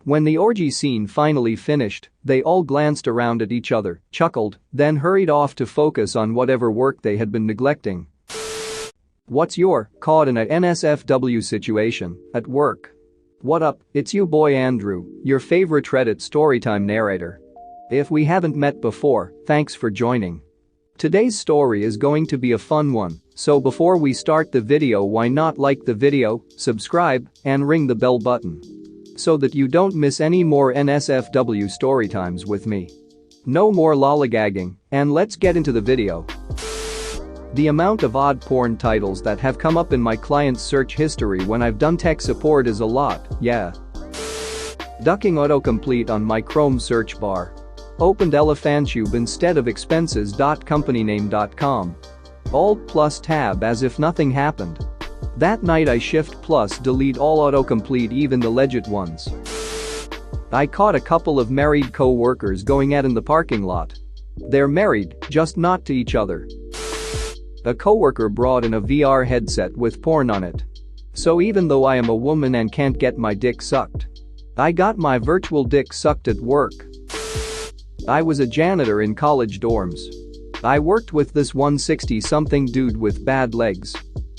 When the orgy scene finally finished, they all glanced around at each other, chuckled, then hurried off to focus on whatever work they had been neglecting. What's your caught in a NSFW situation at work? What up, it's you boy Andrew, your favorite Reddit storytime narrator. If we haven't met before, thanks for joining. Today's story is going to be a fun one, so before we start the video, why not like the video, subscribe, and ring the bell button so that you don't miss any more NSFW storytimes with me. No more lollygagging, and let's get into the video. The amount of odd porn titles that have come up in my client's search history when I've done tech support is a lot, yeah. Ducking autocomplete on my Chrome search bar. Opened ElephantTube instead of expenses.companyname.com. Alt plus tab as if nothing happened. That night I shift plus delete all autocomplete, even the legit ones. I caught a couple of married co-workers going at in the parking lot. They're married, just not to each other. A coworker brought in a VR headset with porn on it. So even though I am a woman and can't get my dick sucked, I got my virtual dick sucked at work. I was a janitor in college dorms. I worked with this 160-something dude with bad legs.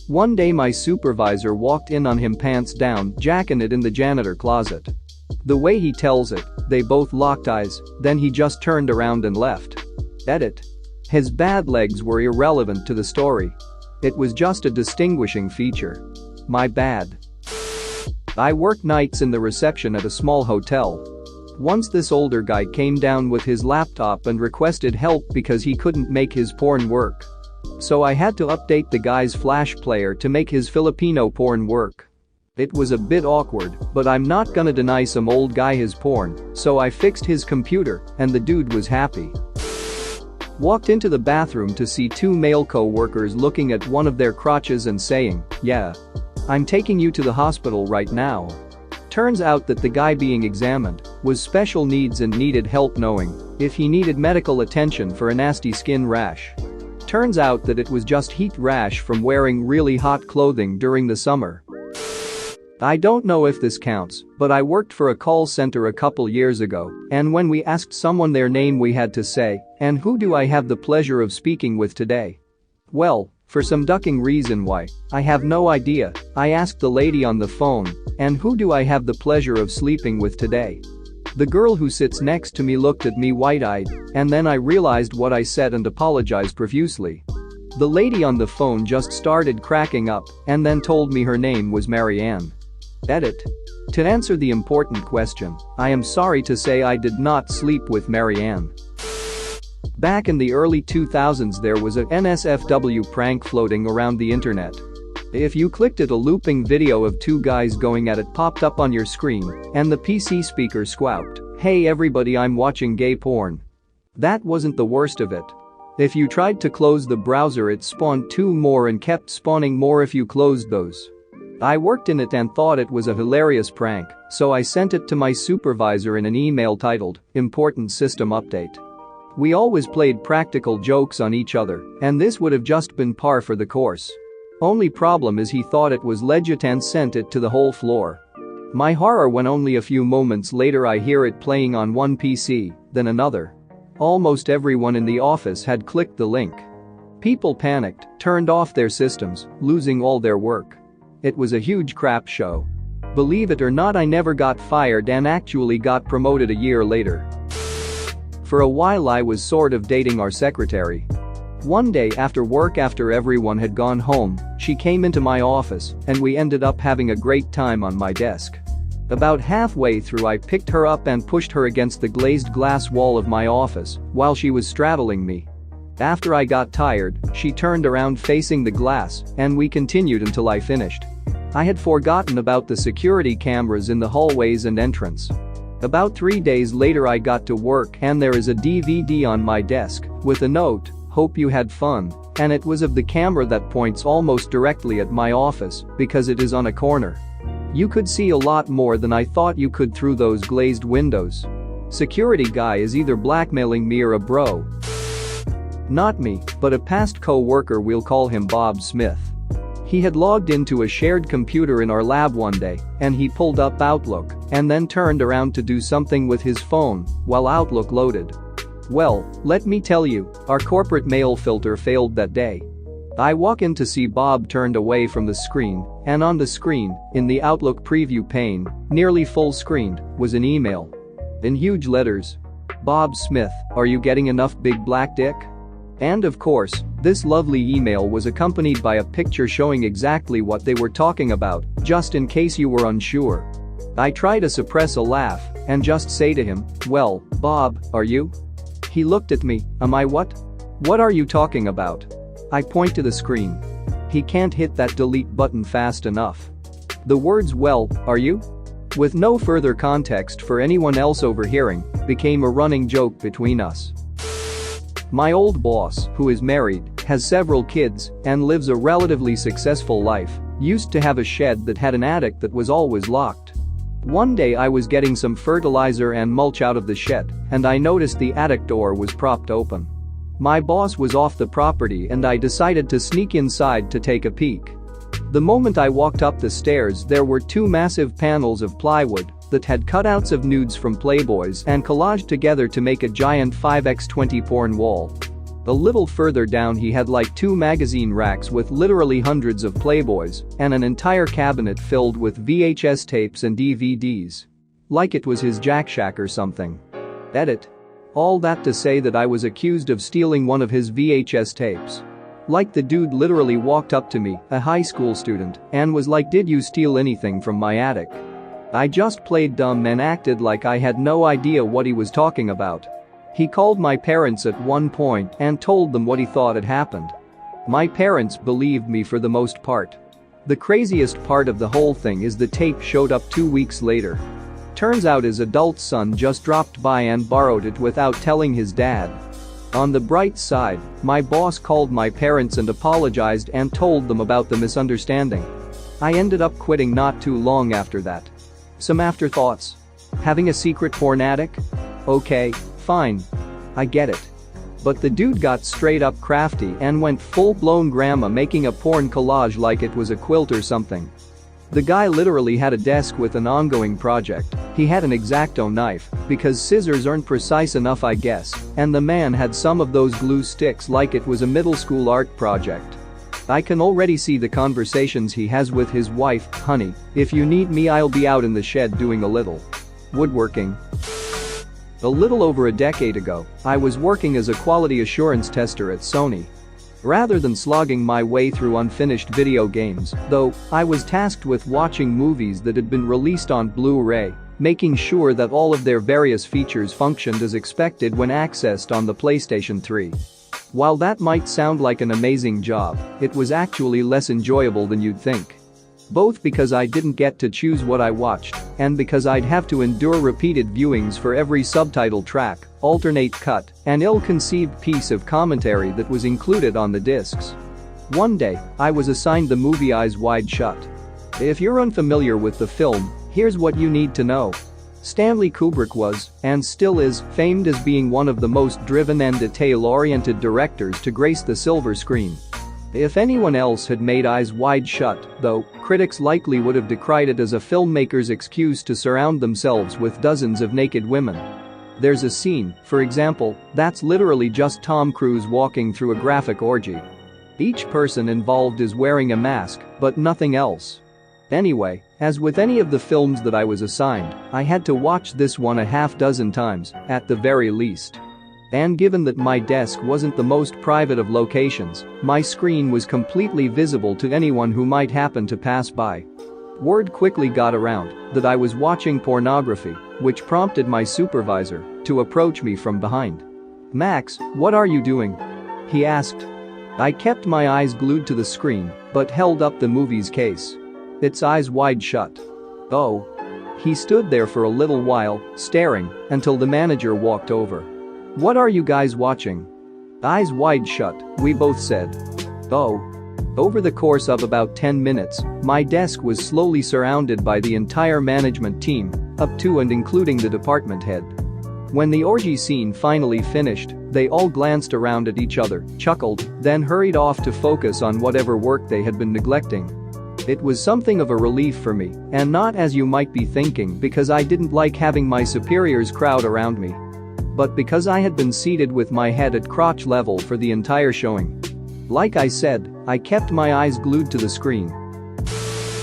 One day my supervisor walked in on him pants down, jacking it in the janitor closet. The way he tells it, they both locked eyes, then he just turned around and left. Edit. His bad legs were irrelevant to the story. It was just a distinguishing feature. My bad. I worked nights in the reception at a small hotel. Once this older guy came down with his laptop and requested help because he couldn't make his porn work. So I had to update the guy's flash player to make his Filipino porn work. It was a bit awkward, but I'm not gonna deny some old guy his porn, so I fixed his computer, and the dude was happy. Walked into the bathroom to see two male co-workers looking at one of their crotches and saying, "Yeah, I'm taking you to the hospital right now." Turns out that the guy being examined was special needs and needed help knowing if he needed medical attention for a nasty skin rash. Turns out that it was just heat rash from wearing really hot clothing during the summer. I don't know if this counts, but I worked for a call center a couple years ago, and when we asked someone their name we had to say, "And who do I have the pleasure of speaking with today?" Well, for some ducking reason why, I have no idea, I asked the lady on the phone, "And who do I have the pleasure of sleeping with today?" The girl who sits next to me looked at me wide-eyed, and then I realized what I said and apologized profusely. The lady on the phone just started cracking up and then told me her name was Marianne. Edit. To answer the important question, I am sorry to say I did not sleep with Marianne. Back in the early 2000s there was a NSFW prank floating around the internet. If you clicked it, a looping video of two guys going at it popped up on your screen, and the PC speaker squawked, "Hey everybody, I'm watching gay porn." That wasn't the worst of it. If you tried to close the browser it spawned two more and kept spawning more if you closed those. I worked in it and thought it was a hilarious prank, so I sent it to my supervisor in an email titled, "Important System Update." We always played practical jokes on each other, and this would have just been par for the course. Only problem is he thought it was legit and sent it to the whole floor. My horror when only a few moments later I hear it playing on one PC, then another. Almost everyone in the office had clicked the link. People panicked, turned off their systems, losing all their work. It was a huge crap show. Believe it or not, I never got fired and actually got promoted a year later. For a while I was sort of dating our secretary. One day after work, after everyone had gone home, she came into my office and we ended up having a great time on my desk. About halfway through I picked her up and pushed her against the glazed glass wall of my office while she was straddling me. After I got tired, she turned around facing the glass and we continued until I finished. I had forgotten about the security cameras in the hallways and entrance. About 3 days later I got to work and there is a DVD on my desk with a note, "Hope you had fun," and it was of the camera that points almost directly at my office because it is on a corner. You could see a lot more than I thought you could through those glazed windows. Security guy is either blackmailing me or a bro. Not me, but a past co-worker, we'll call him Bob Smith. He had logged into a shared computer in our lab one day, and he pulled up Outlook and then turned around to do something with his phone while Outlook loaded. Well, let me tell you, our corporate mail filter failed that day. I walk in to see Bob turned away from the screen, and on the screen, in the Outlook preview pane, nearly full screened, was an email. In huge letters. Bob Smith, are you getting enough big black dick? And of course, this lovely email was accompanied by a picture showing exactly what they were talking about, just in case you were unsure. I try to suppress a laugh and just say to him, well, Bob, are you? He looked at me, am I what? What are you talking about? I point to the screen. He can't hit that delete button fast enough. The words well, are you? With no further context for anyone else overhearing, became a running joke between us. My old boss, who is married, has several kids, and lives a relatively successful life, used to have a shed that had an attic that was always locked. One day I was getting some fertilizer and mulch out of the shed, and I noticed the attic door was propped open. My boss was off the property and I decided to sneak inside to take a peek. The moment I walked up the stairs, there were two massive panels of plywood that had cutouts of nudes from Playboys and collaged together to make a giant 5x20 porn wall. A little further down he had like two magazine racks with literally hundreds of Playboys and an entire cabinet filled with VHS tapes and DVDs. Like it was his Jack Shack or something. Edit. All that to say that I was accused of stealing one of his VHS tapes. Like the dude literally walked up to me, a high school student, and was like, did you steal anything from my attic? I just played dumb and acted like I had no idea what he was talking about. He called my parents at one point and told them what he thought had happened. My parents believed me for the most part. The craziest part of the whole thing is the tape showed up 2 weeks later. Turns out his adult son just dropped by and borrowed it without telling his dad. On the bright side, my boss called my parents and apologized and told them about the misunderstanding. I ended up quitting not too long after that. Some afterthoughts. Having a secret porn attic? Okay, fine. I get it. But the dude got straight up crafty and went full-blown grandma, making a porn collage like it was a quilt or something. The guy literally had a desk with an ongoing project. He had an X-Acto knife, because scissors aren't precise enough I guess, and the man had some of those glue sticks like it was a middle school art project. I can already see the conversations he has with his wife, honey, if you need me I'll be out in the shed doing a little woodworking. A little over a decade ago, I was working as a quality assurance tester at Sony. Rather than slogging my way through unfinished video games, though, I was tasked with watching movies that had been released on Blu-ray, making sure that all of their various features functioned as expected when accessed on the PlayStation 3. While that might sound like an amazing job, it was actually less enjoyable than you'd think. Both because I didn't get to choose what I watched, and because I'd have to endure repeated viewings for every subtitle track, alternate cut, and ill-conceived piece of commentary that was included on the discs. One day, I was assigned the movie Eyes Wide Shut. If you're unfamiliar with the film, here's what you need to know. Stanley Kubrick was, and still is, famed as being one of the most driven and detail-oriented directors to grace the silver screen. If anyone else had made Eyes Wide Shut, though, critics likely would have decried it as a filmmaker's excuse to surround themselves with dozens of naked women. There's a scene, for example, that's literally just Tom Cruise walking through a graphic orgy. Each person involved is wearing a mask, but nothing else. Anyway, as with any of the films that I was assigned, I had to watch this one a half dozen times, at the very least. And given that my desk wasn't the most private of locations, my screen was completely visible to anyone who might happen to pass by. Word quickly got around that I was watching pornography, which prompted my supervisor to approach me from behind. "Max, what are you doing?" he asked. I kept my eyes glued to the screen, but held up the movie's case. "It's Eyes Wide Shut." "Oh." He stood there for a little while, staring, until the manager walked over. "What are you guys watching?" "Eyes Wide Shut," we both said. "Oh." Over the course of about 10 minutes, my desk was slowly surrounded by the entire management team, up to and including the department head. When the orgy scene finally finished, they all glanced around at each other, chuckled, then hurried off to focus on whatever work they had been neglecting. It was something of a relief for me, and not as you might be thinking because I didn't like having my superiors crowd around me, but because I had been seated with my head at crotch level for the entire showing. Like I said, I kept my eyes glued to the screen.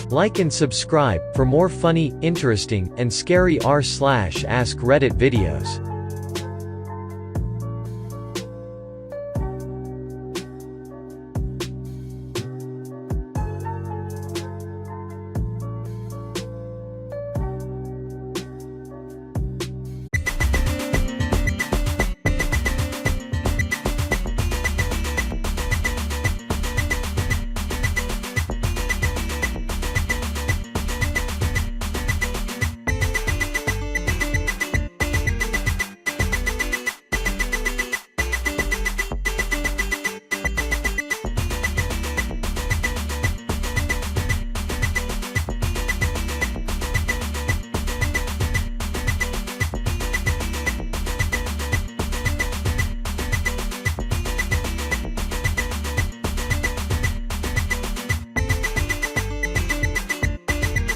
Like and subscribe for more funny, interesting, and scary r/ask Reddit videos.